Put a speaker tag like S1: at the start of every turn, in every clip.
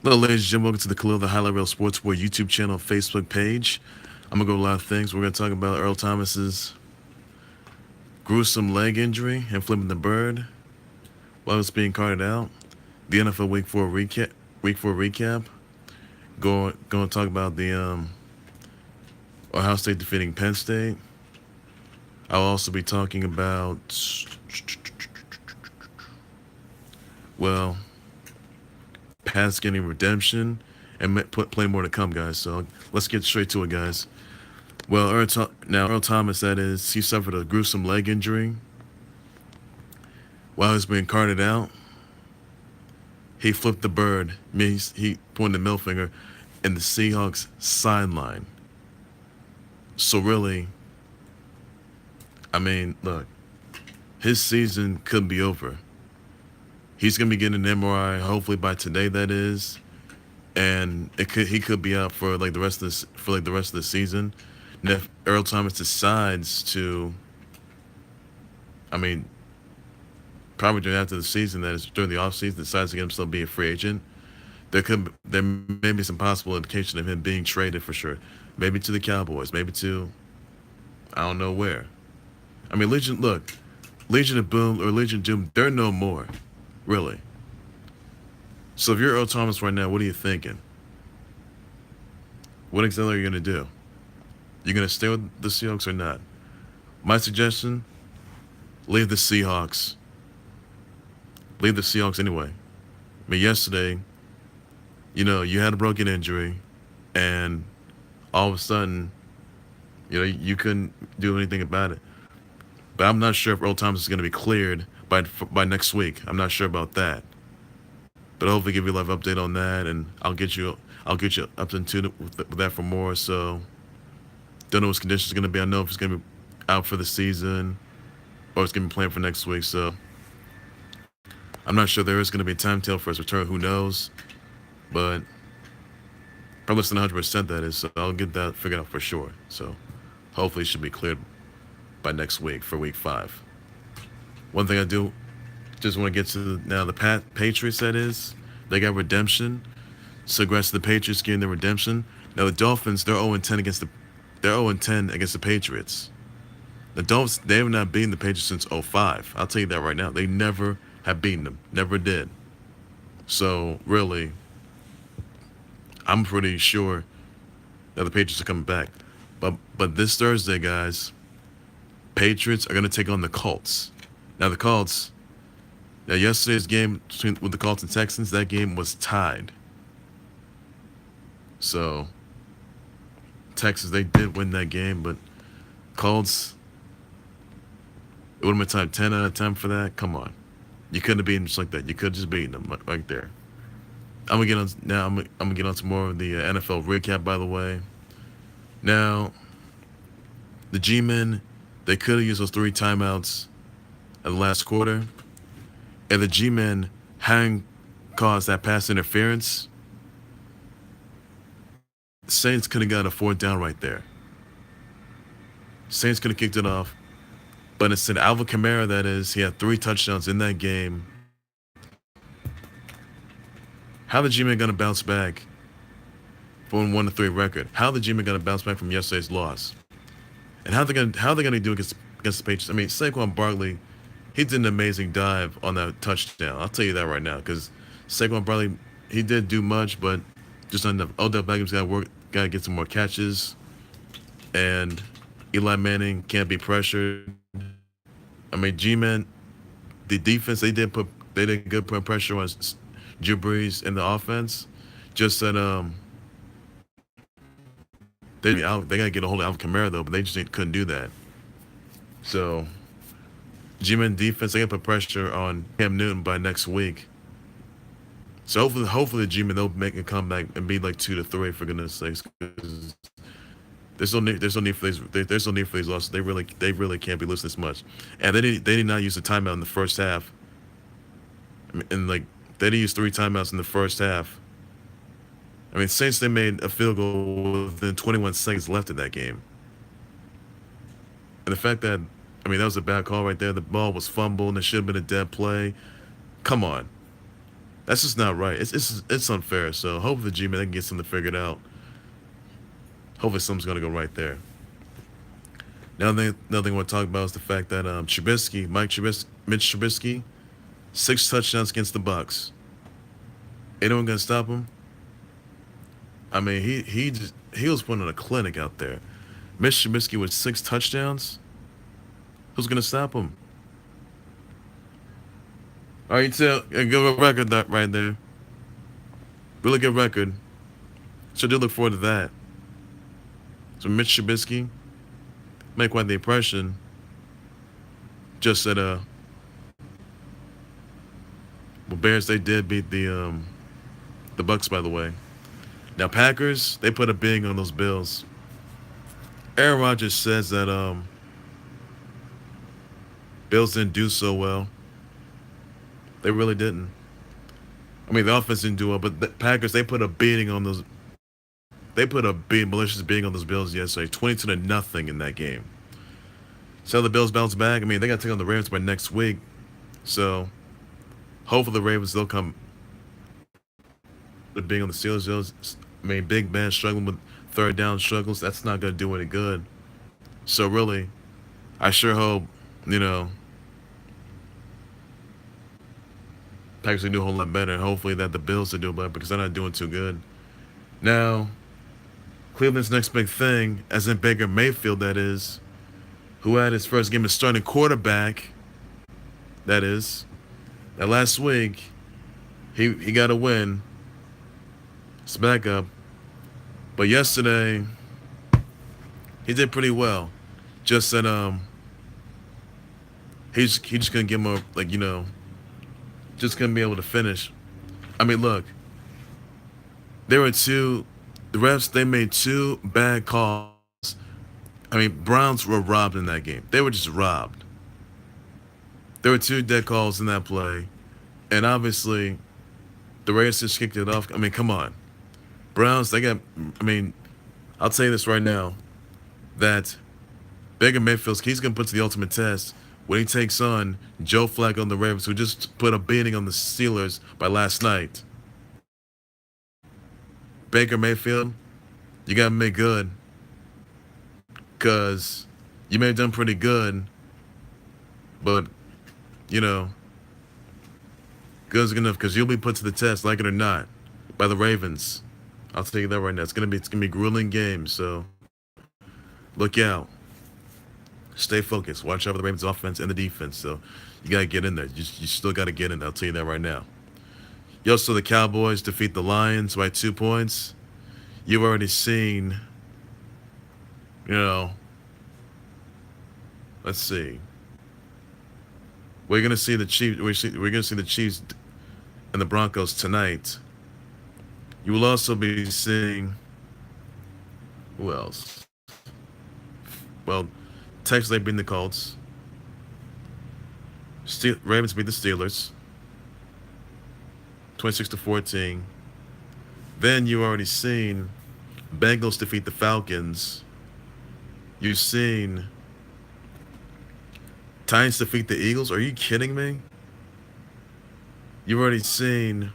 S1: Hello, ladies and gentlemen. Welcome to the Khalil, the Highlight Reel Sports War YouTube channel, Facebook page. I'm going to go over a lot of things. We're going to talk about Earl Thomas's gruesome leg injury and flipping the bird while it's being carted out. The NFL Week 4 recap. Going to talk about the Ohio State defeating Penn State. I'll also be talking about, well, Pats getting redemption and plenty more to come, guys. So let's get straight to it, guys. Well, Earl Thomas, that is, he suffered a gruesome leg injury while he was being carted out. He flipped the bird. He pointed the middle finger in the Seahawks sideline. So really, I mean, look, his season could be over. He's gonna be getting an MRI hopefully by today, that is, and he could be out for the rest of the season. And if Earl Thomas decides to, I mean, probably during after the season, that is during the offseason, decides to get himself be a free agent, there may be some possible indication of him being traded for sure. Maybe to the Cowboys, maybe to, I don't know where. I mean, Legion of Boom or Legion of Doom, they're no more, really. So if you're Earl Thomas right now, what are you thinking? What exactly are you going to do? You going to stay with the Seahawks or not? My suggestion, leave the Seahawks. Leave the Seahawks anyway. I mean, yesterday, you had a broken injury, and all of a sudden, you couldn't do anything about it. But I'm not sure if Earl Thomas is going to be cleared by next week. I'm not sure about that. But hopefully give you a live update on that, and I'll get you up to tune with that for more. So don't know what his condition is going to be. I know if he's going to be out for the season or it's going to be playing for next week. So I'm not sure there is going to be a timetable for his return. Who knows? But probably less than 100% that is. So I'll get that figured out for sure. So hopefully it should be cleared by next week for week 5. One thing I do just want to get to now, the Patriots, that is, they got redemption. So congrats to the Patriots getting the redemption. Now the Dolphins, they're 0-10 against the Patriots. The Dolphins, they have not beaten the Patriots since 2005. I'll tell you that right now. They never have beaten them. Never did. So really, I'm pretty sure that the Patriots are coming back. But this Thursday, guys, Patriots are going to take on the Colts. Now the Colts, yesterday's game with the Colts and Texans, that game was tied. So Texas, they did win that game, but Colts, it would have been tied 10 out of 10 for that. Come on. You couldn't have beaten them just like that. You could have just beaten them right there. I'm gonna get on to more of the NFL recap, by the way. Now, the G-men, they could have used those 3 timeouts at the last quarter. And the G-men hadn't caused that pass interference, Saints could have got a 4th down right there. Saints could have kicked it off. But instead, Alvin Kamara, that is, he had 3 touchdowns in that game. How the G-men going to bounce back from a 1-3 record? How the G-men going to bounce back from yesterday's loss? And how they going to do against the Patriots? I mean, Saquon Barkley, he did an amazing dive on that touchdown. I'll tell you that right now, because Saquon Barkley, he did do much, but just not enough. Odell Beckham's got to get some more catches, and Eli Manning can't be pressured. I mean, G-men, the defense, they did good put pressure on Drew Brees in the offense. Just that they got to get a hold of Alvin Kamara though, but they just couldn't do that. So G-men defense, they got to put pressure on Cam Newton by next week. So hopefully the G-men, they'll make a comeback and be like 2-3 for goodness sakes. There's no need for these losses. They really can't be losing this much. And they did not use the timeout in the first half. I mean, and they didn't use 3 timeouts in the first half. I mean, Saints, they made a field goal within 21 seconds left in that game. And the fact that, I mean, that was a bad call right there. The ball was fumbled and it should have been a dead play. Come on. That's just not right. It's unfair. So hopefully the G-Man they can get something figured out. Hopefully something's gonna go right there. Another thing I want to talk about is the fact that Trubisky, Mitch Trubisky, 6 touchdowns against the Bucs. Anyone gonna stop him? I mean, he was putting on a clinic out there. Mitch Trubisky with 6 touchdowns. Who's gonna stop him? All right, tell a good record that right there. Really good record. So I do look forward to that. So Mitch Trubisky make quite the impression. Just that well, Bears they did beat the Bucs, by the way. Now Packers they put a big on those Bills. Aaron Rodgers says that Bills didn't do so well. They really didn't. I mean, the offense didn't do well, but the Packers they put a beating on those. They put a big malicious beating on those Bills yesterday, 22-0 in that game. So the Bills bounce back. I mean, they got to take on the Ravens by next week. So hopefully the Ravens they'll come. Being on the Steelers, I mean, Big Ben struggling with third down struggles. That's not going to do any good. So really, I sure hope Packers can do a whole lot better. And hopefully that the Bills will do better because they're not doing too good. Now, Cleveland's next big thing, as in Baker Mayfield, that is, who had his first game as starting quarterback, that is. Now last week, he got a win. It's backup. But yesterday, he did pretty well. Just that he's just gonna give him a just gonna be able to finish. I mean, look, the refs they made 2 bad calls. I mean, Browns were robbed in that game. They were just robbed. There were 2 dead calls in that play, and obviously, the Raiders just kicked it off. I mean, come on, Browns they got. I mean, I'll tell you this right now, that Baker Mayfield he's gonna put to the ultimate test when he takes on Joe Flacco on the Ravens, who just put a beating on the Steelers by last night. Baker Mayfield, you got to make good. Because you may have done pretty good, but, good's good enough because you'll be put to the test, like it or not, by the Ravens. I'll tell you that right now. It's gonna be a grueling game, so look out. Stay focused. Watch out for the Ravens offense and the defense. So you got to get in there. You still got to get in there. I'll tell you that right now. You also saw the Cowboys defeat the Lions by 2 points. You've already seen, let's see. We're going to see the Chiefs. We're going to see the Chiefs and the Broncos tonight. You will also be seeing, who else? Well, Texas they beat the Colts. Ravens beat the Steelers 26-14. Then you already seen Bengals defeat the Falcons. You've seen Titans defeat the Eagles. Are you kidding me? You've already seen.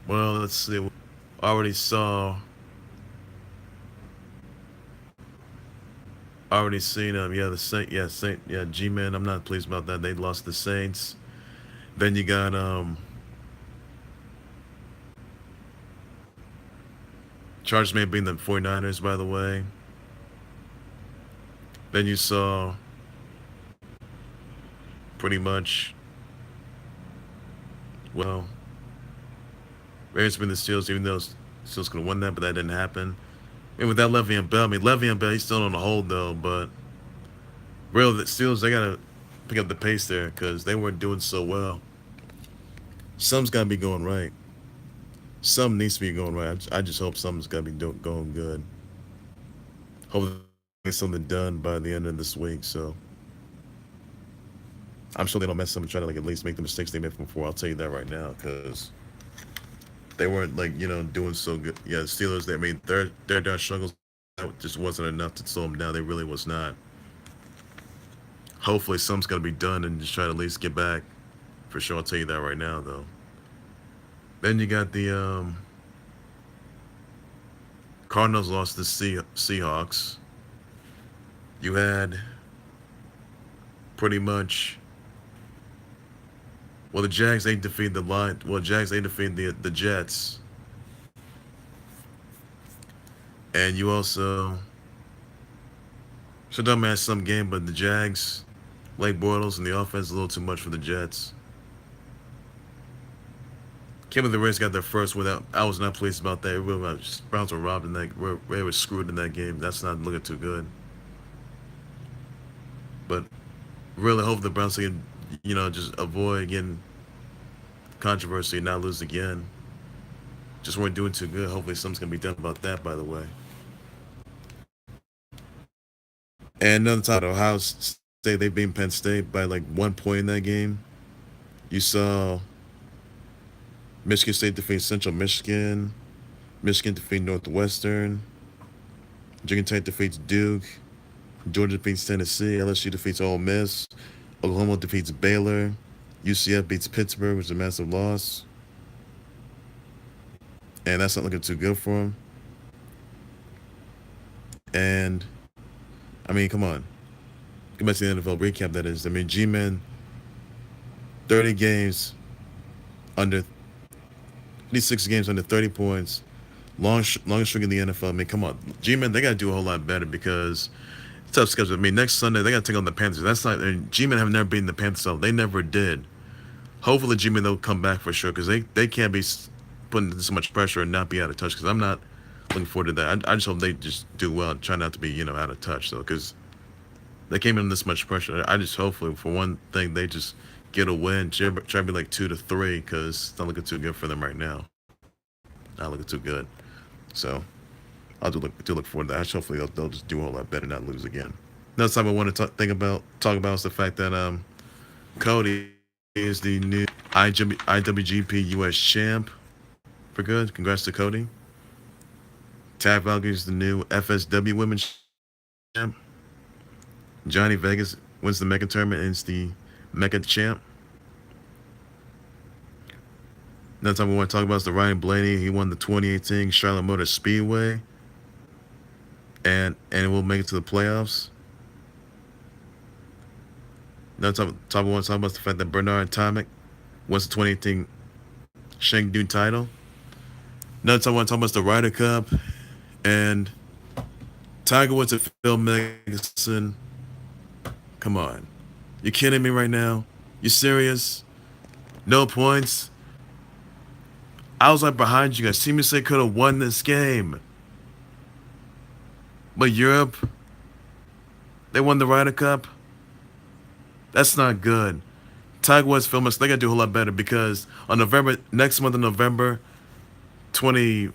S1: Well, let's see. Already seen G-Man. I'm not pleased about that. They lost the Saints. Then you got Chargers may have been the 49ers, by the way. Then you saw pretty much Raiders been the Steelers, even though Steelers could have won that, but that didn't happen. And without Le'Veon Bell, Le'Veon Bell, he's still on the hold though, but really the Steelers, they gotta pick up the pace there because they weren't doing so well. Something's gotta be going right. Something needs to be going right. I just hope something's gotta be going good. Hopefully something done by the end of this week. So I'm sure they don't mess up and try to at least make the mistakes they made from before. I'll tell you that right now because they weren't doing so good. Yeah, the Steelers. Their down struggles just wasn't enough to slow them down. They really was not. Hopefully, something's gonna be done and just try to at least get back For sure, I'll tell you that right now, though. Then you got the Cardinals lost to Seahawks. You had pretty much, well, the Jags, they defeated the line. Well, Jags, they defeated the Jets. And you also, should have had some game, but the Jags, Blake Bortles and the offense, a little too much for the Jets. Can't believe the Raiders got their first without. I was not pleased about that. Browns were robbed in that. They were screwed in that game. That's not looking too good. But really hope the Browns can, just avoid getting controversy and not lose again. Just weren't doing too good. Hopefully something's gonna be done about that. By the way. And another time, Ohio State, they beat Penn State by like 1 point in that game. You saw Michigan State defeat Central Michigan. Michigan defeat Northwestern. Virginia Tech defeats Duke. Georgia defeats Tennessee. LSU defeats Ole Miss. Oklahoma defeats Baylor. UCF beats Pittsburgh, which is a massive loss. And that's not looking too good for them. And, I mean, come on. Go back to the NFL recap, that is. I mean, G-Men, 30 games under 36 games under 30 points. Longest streak in the NFL. I mean, come on. G-Men, they got to do a whole lot better because it's tough schedule. I mean, next Sunday, they got to take on the Panthers. That's not, G-Men have never beaten the Panthers, so they never did. Hopefully, G-Men, they'll come back for sure because they can't be putting so much pressure and not be out of touch because I'm not looking forward to that. I just hope they just do well and try not to be, out of touch, though, because they came in this much pressure. I just hopefully, for one thing, they just get a win. Try to be like 2-3 because it's not looking too good for them right now. Not looking too good. So I'll do look forward to that. Hopefully they'll just do a whole lot better, not lose again. Another time I want to talk about is the fact that Cody is the new IWGP US champ for good. Congrats to Cody. Tag Valkyrie is the new FSW Women's champ. Johnny Vegas wins the Mecca tournament and is the Mecca champ. Another time we want to talk about is the Ryan Blaney. He won the 2018 Charlotte Motor Speedway. And we'll make it to the playoffs. Another time we want to talk about is the fact that Bernard Tomic wins the 2018 Chengdu Title. Another time I want to talk about is the Ryder Cup. And Tiger Woods and Phil Mickelson. Come on. You kidding me right now? You serious? No points? I was right behind you guys. Team USA could have won this game. But Europe, they won the Ryder Cup. That's not good. Tiger Woods, Phil Mickelson, they got to do a whole lot better because on next month in November 23rd,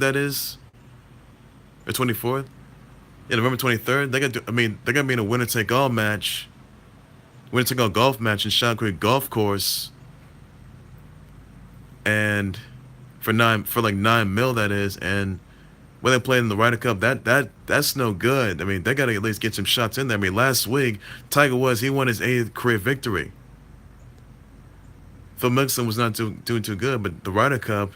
S1: that is, or 24th? Yeah, November 23rd. They're gonna be in a winner-take-all match, winner-take-all golf match in Shot Creek Golf Course, and for like $9 million, that is, and when they played in the Ryder Cup, that's no good. I mean, they gotta at least get some shots in there. I mean, last week Tiger Woods, he won his 8th career victory. Phil Mickelson was not doing too good, but the Ryder Cup.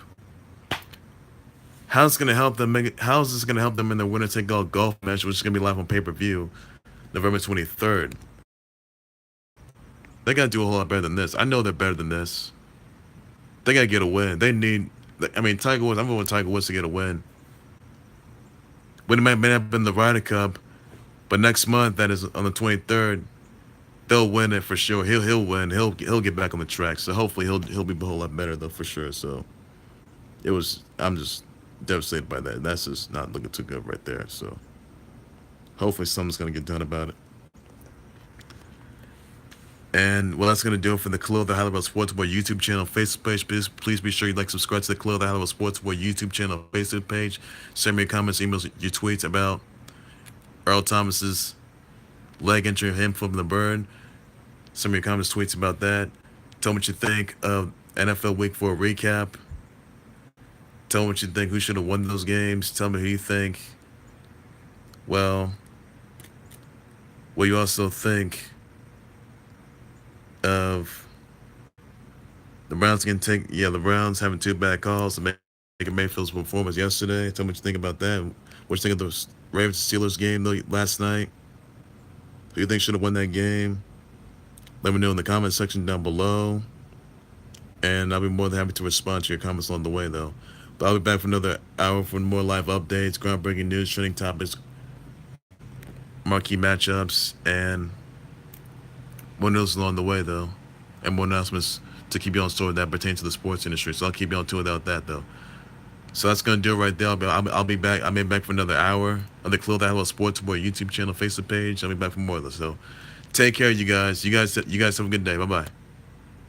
S1: How's this gonna help them in their winner-take-all golf match, which is gonna be live on pay-per-view, November 23rd? They gotta do a whole lot better than this. I know they're better than this. They gotta get a win. Tiger Woods. I'm going with Tiger Woods to get a win. But it may not have been the Ryder Cup, but next month, that is on the 23rd, they'll win it for sure. He'll win. He'll get back on the track. So hopefully he'll be a whole lot better though for sure. So I'm just devastated by that. That's just not looking too good right there. So hopefully something's gonna get done about it. And well, that's gonna do it for the Khalil the Highlight About Sports Boy YouTube channel, Facebook page. Please be sure you subscribe to the Khalil the Highlight About Sports Boy YouTube channel, Facebook page. Send me your comments, emails, your tweets about Earl Thomas's leg injury, him flipping the bird. Send me your comments, tweets about that. Tell me what you think of NFL Week 4 recap. Tell me what you think. Who should have won those games? Tell me who you think. Well, you also think of the Browns the Browns having 2 bad calls to make Mayfield's performance yesterday. Tell me what you think about that. What you think of the Ravens Steelers game last night? Who you think should have won that game? Let me know in the comment section down below. And I'll be more than happy to respond to your comments along the way, though. But I'll be back for another hour for more live updates, groundbreaking news, trending topics, marquee matchups, and more news along the way, though. And more announcements to keep you on story that pertain to the sports industry. So I'll keep you on tour without that, though. So that's going to do it right there. I'll be back. I'll be back for another hour on the Khalil That Sports Boy YouTube channel, Facebook page. I'll be back for more of this. So take care, you guys. You guys have a good day. Bye-bye.